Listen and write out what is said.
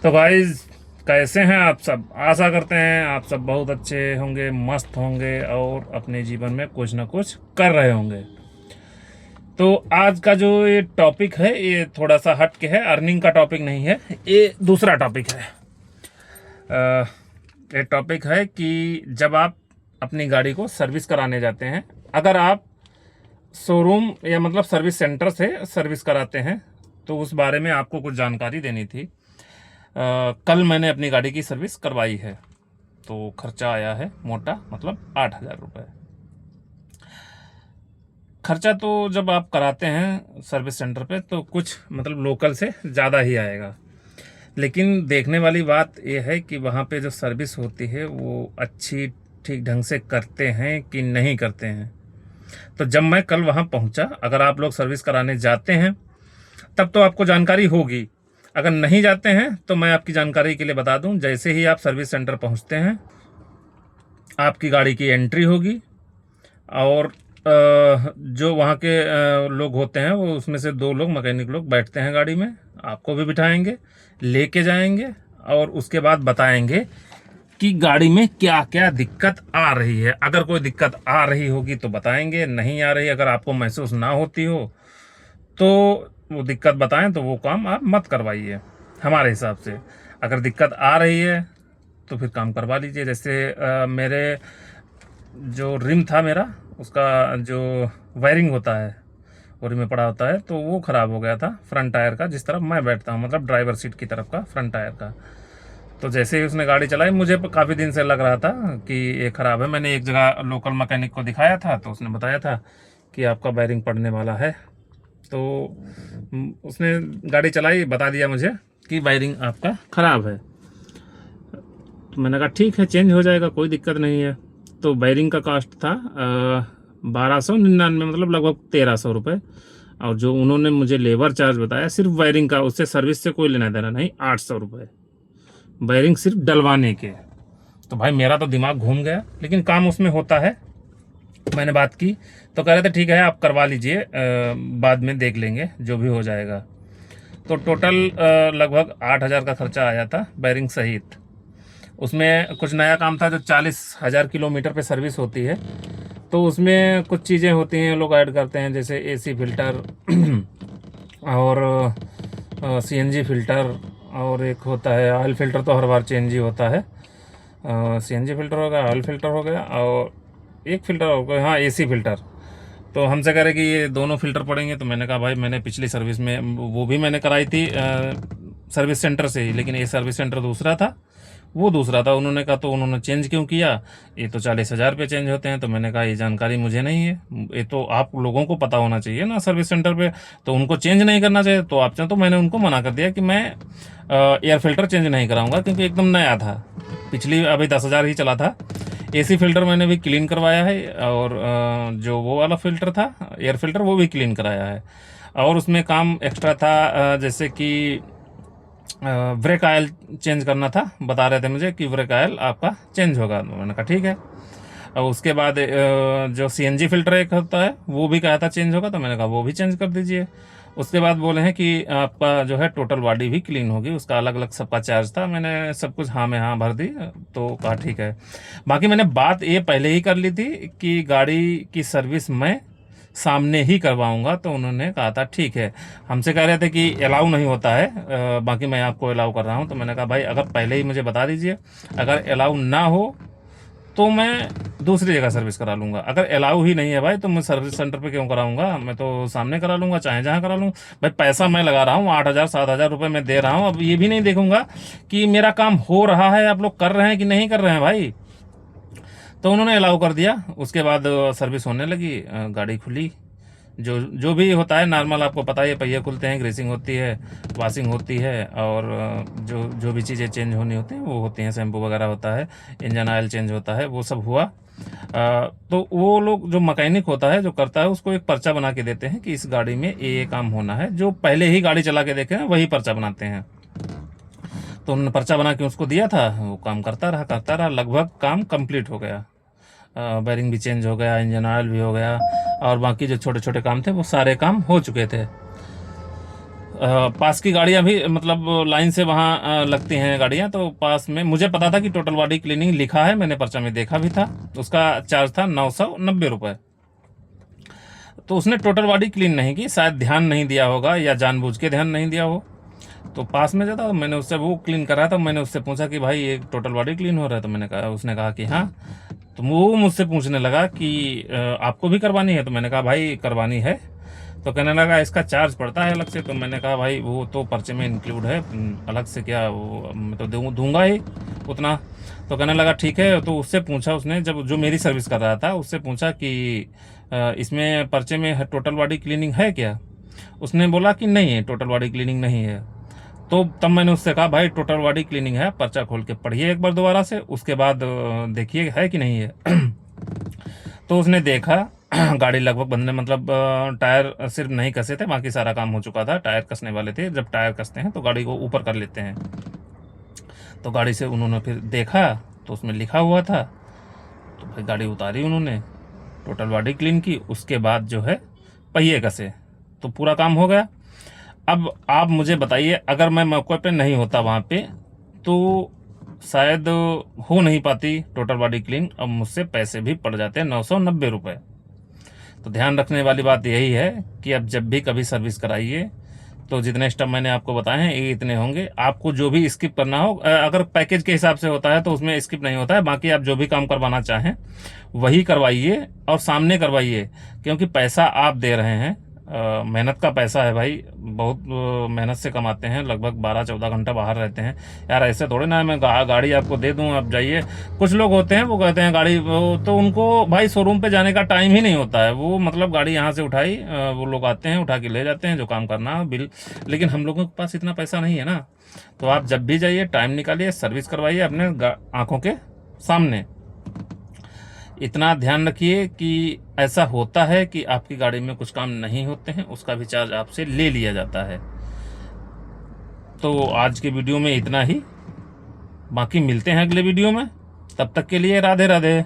तो गाइस, कैसे हैं आप सब। आशा करते हैं आप सब बहुत अच्छे होंगे, मस्त होंगे और अपने जीवन में कुछ ना कुछ कर रहे होंगे। तो आज का जो ये टॉपिक है ये थोड़ा सा हट के है, अर्निंग का टॉपिक नहीं है, ये दूसरा टॉपिक है। अ, ये टॉपिक है कि जब आप अपनी गाड़ी को सर्विस कराने जाते हैं, अगर आप शोरूम या मतलब सर्विस सेंटर से सर्विस कराते हैं, तो उस बारे में आपको कुछ जानकारी देनी थी। कल मैंने अपनी गाड़ी की सर्विस करवाई है, तो खर्चा आया है मोटा मतलब 8,000 रुपये। खर्चा तो जब आप कराते हैं सर्विस सेंटर पे तो कुछ मतलब लोकल से ज़्यादा ही आएगा, लेकिन देखने वाली बात यह है कि वहाँ पे जो सर्विस होती है वो अच्छी ठीक ढंग से करते हैं कि नहीं करते हैं। तो जब मैं कल वहाँ पहुँचा, अगर आप लोग सर्विस कराने जाते हैं तब तो आपको जानकारी होगी, अगर नहीं जाते हैं तो मैं आपकी जानकारी के लिए बता दूं, जैसे ही आप सर्विस सेंटर पहुंचते हैं आपकी गाड़ी की एंट्री होगी और जो वहाँ के लोग होते हैं वो उसमें से 2 लोग मैकेनिक लोग बैठते हैं गाड़ी में, आपको भी बिठाएंगे, लेके जाएंगे और उसके बाद बताएंगे कि गाड़ी में क्या क्या दिक्कत आ रही है। अगर कोई दिक्कत आ रही होगी तो बताएंगे, नहीं आ रही अगर आपको महसूस ना होती हो तो वो दिक्कत बताएं तो वो काम आप मत करवाइए हमारे हिसाब से। अगर दिक्कत आ रही है तो फिर काम करवा लीजिए। जैसे मेरे जो रिम था मेरा, उसका जो वायरिंग होता है वो रिम में पड़ा होता है, तो वो ख़राब हो गया था फ्रंट टायर का, जिस तरफ मैं बैठता हूँ मतलब ड्राइवर सीट की तरफ का फ्रंट टायर का। तो जैसे ही उसने गाड़ी चलाई मुझे काफ़ी दिन से लग रहा था कि ये ख़राब है। मैंने एक जगह लोकल मैकेनिक को दिखाया था तो उसने बताया था कि आपका वायरिंग पड़ने वाला है। तो उसने गाड़ी चलाई, बता दिया मुझे कि वायरिंग आपका ख़राब है। तो मैंने कहा ठीक है, चेंज हो जाएगा, कोई दिक्कत नहीं है। तो वायरिंग का कॉस्ट था 1299, मतलब लगभग 1300 रुपये। और जो उन्होंने मुझे लेबर चार्ज बताया सिर्फ वायरिंग का, उससे सर्विस से कोई लेना देना नहीं, 800 रुपये वायरिंग सिर्फ डलवाने के। तो भाई मेरा तो दिमाग घूम गया, लेकिन काम उसमें होता है। मैंने बात की तो कह रहे थे ठीक है आप करवा लीजिए, बाद में देख लेंगे जो भी हो जाएगा। तो टोटल लगभग 8,000 का खर्चा आया था वायरिंग सहित। उसमें कुछ नया काम था, जो 40,000 किलोमीटर पे सर्विस होती है तो उसमें कुछ चीज़ें होती हैं लोग ऐड करते हैं, जैसे एसी फिल्टर और सीएनजी फिल्टर, और एक होता है ऑयल फिल्टर, तो हर बार चेंज ही होता है। सीएनजी फिल्टर हो गया, ऑयल फिल्टर हो गया और एक फिल्टर हो गया, हाँ एसी फिल्टर। तो हमसे कह रहे कि ये दोनों फिल्टर पड़ेंगे। तो मैंने कहा भाई मैंने पिछली सर्विस में वो भी मैंने कराई थी सर्विस सेंटर से ही, लेकिन ये सर्विस सेंटर दूसरा था, वो दूसरा था। उन्होंने कहा तो उन्होंने चेंज क्यों किया, ये तो 40,000 पे चेंज होते हैं। तो मैंने कहा ये जानकारी मुझे नहीं है, ये तो आप लोगों को पता होना चाहिए ना सर्विस सेंटर पे, तो उनको चेंज नहीं करना चाहिए। तो आप चाहें तो मैंने उनको मना कर दिया कि मैं एयर फिल्टर चेंज नहीं कराऊंगा, क्योंकि एकदम नया था, पिछली अभी 10,000 ही चला था। एसी फिल्टर मैंने भी क्लीन करवाया है और जो वो वाला फिल्टर था एयर फिल्टर वो भी क्लीन कराया है। और उसमें काम एक्स्ट्रा था, जैसे कि ब्रेक ऑयल चेंज करना था, बता रहे थे मुझे कि ब्रेक ऑयल आपका चेंज होगा। तो मैंने कहा ठीक है। और उसके बाद जो सीएनजी फिल्टर एक होता है वो भी कहा था चेंज होगा, तो मैंने कहा वो भी चेंज कर दीजिए। उसके बाद बोले हैं कि आपका जो है टोटल बॉडी भी क्लीन होगी, उसका अलग अलग सबका चार्ज था। मैंने सब कुछ हाँ में हाँ भर दी, तो कहा ठीक है। बाकी मैंने बात ये पहले ही कर ली थी कि गाड़ी की सर्विस मैं सामने ही करवाऊंगा, तो उन्होंने कहा था ठीक है। हमसे कह रहे थे कि अलाउ नहीं होता है, बाकी मैं आपको अलाउ कर रहा हूँ। तो मैंने कहा भाई अगर पहले ही मुझे बता दीजिए, अगर अलाउ ना हो तो मैं दूसरी जगह सर्विस करा लूँगा। अगर अलाउ ही नहीं है भाई तो मैं सर्विस सेंटर पे क्यों कराऊंगा, मैं तो सामने करा लूँगा, चाहे जहाँ करा लूँ। भाई पैसा मैं लगा रहा हूँ, 8,000 7,000 रुपये मैं दे रहा हूँ। अब ये भी नहीं देखूंगा कि मेरा काम हो रहा है, आप लोग कर रहे हैं कि नहीं कर रहे हैं भाई। तो उन्होंने अलाउ कर दिया। उसके बाद सर्विस होने लगी, गाड़ी खुली, जो जो भी होता है नॉर्मल, आपको पता है पहिए खुलते हैं, ग्रेसिंग होती है, वॉशिंग होती है, और जो जो भी चीज़ें चेंज होनी होती हैं वो होती हैं, शैम्पू वगैरह होता है, इंजन ऑयल चेंज होता है, वो सब हुआ। तो वो लोग जो मैकेनिक होता है जो करता है उसको एक पर्चा बना के देते हैं कि इस गाड़ी में ये काम होना है। जो पहले ही गाड़ी चला के देखे हैं वही पर्चा बनाते हैं। तो उन्होंने पर्चा बना के उसको दिया था, वो काम करता रहा, लगभग काम कंप्लीट हो गया। बैरिंग भी चेंज हो गया, इंजन ऑयल भी हो गया, और बाकी जो छोटे छोटे काम थे वो सारे काम हो चुके थे। पास की गाड़ियां भी मतलब लाइन से वहाँ लगती हैं गाड़ियां, तो पास में मुझे पता था कि टोटल बॉडी क्लीनिंग लिखा है, मैंने पर्चा में देखा भी था। उसका चार्ज था 990 रुपये। तो उसने टोटल बॉडी क्लीन नहीं की, शायद ध्यान नहीं दिया होगा या जानबूझ के ध्यान नहीं दिया हो। तो पास में जो था मैंने उससे, वो क्लीन कर रहा था, मैंने उससे पूछा कि भाई ये टोटल बॉडी क्लीन हो रहा है? तो मैंने कहा, उसने कहा कि हाँ। तो वो मुझसे पूछने लगा कि आपको भी करवानी है? तो मैंने कहा भाई करवानी है। तो कहने लगा इसका चार्ज पड़ता है अलग से। तो मैंने कहा भाई वो तो पर्चे में इंक्लूड है, अलग से क्या, वो मैं तो दूंगा ही उतना। तो कहने लगा ठीक है। तो उससे पूछा उसने, जब जो मेरी सर्विस कर रहा था उससे पूछा कि इसमें पर्चे में टोटल बॉडी क्लीनिंग है क्या? उसने बोला कि नहीं है, टोटल बॉडी क्लीनिंग नहीं है। तो तब मैंने उससे कहा भाई टोटल बॉडी क्लीनिंग है, पर्चा खोल के पढ़िए एक बार दोबारा से, उसके बाद देखिए है कि नहीं है। तो उसने देखा, गाड़ी लगभग बनने, मतलब टायर सिर्फ नहीं कसे थे, बाकी सारा काम हो चुका था। टायर कसने वाले थे, जब टायर कसते हैं तो गाड़ी को ऊपर कर लेते हैं। तो गाड़ी से उन्होंने फिर देखा तो उसमें लिखा हुआ था। तो भाई गाड़ी उतारी उन्होंने, टोटल बॉडी क्लीन की, उसके बाद जो है पहिए कसे, तो पूरा काम हो गया। अब आप मुझे बताइए, अगर मैं मौके पे नहीं होता वहाँ पे तो शायद हो नहीं पाती टोटल बॉडी क्लीन। अब मुझसे पैसे भी पड़ जाते हैं 990 रुपये। तो ध्यान रखने वाली बात यही है कि अब जब भी कभी सर्विस कराइए तो जितने स्टेप मैंने आपको बताए हैं ये इतने होंगे। आपको जो भी स्किप करना हो, अगर पैकेज के हिसाब से होता है तो उसमें स्किप नहीं होता है। बाकी आप जो भी काम करवाना चाहें वही करवाइए और सामने करवाइए, क्योंकि पैसा आप दे रहे हैं, मेहनत का पैसा है भाई। बहुत मेहनत से कमाते हैं, लगभग 12-14 घंटा बाहर रहते हैं यार। ऐसे थोड़े ना मैं गाड़ी आपको दे दूं आप जाइए। कुछ लोग होते हैं वो कहते हैं गाड़ी, वो तो उनको भाई शोरूम पे जाने का टाइम ही नहीं होता है। वो मतलब गाड़ी यहाँ से उठाई, वो लोग आते हैं उठा के ले जाते हैं, जो काम करना है बिल। लेकिन हम लोगों के पास इतना पैसा नहीं है ना। तो आप जब भी जाइए टाइम निकालिए, सर्विस करवाइए अपने आंखों के सामने। इतना ध्यान रखिए कि ऐसा होता है कि आपकी गाड़ी में कुछ काम नहीं होते हैं, उसका भी चार्ज आपसे ले लिया जाता है। तो आज के वीडियो में इतना ही, बाकी मिलते हैं अगले वीडियो में। तब तक के लिए राधे राधे।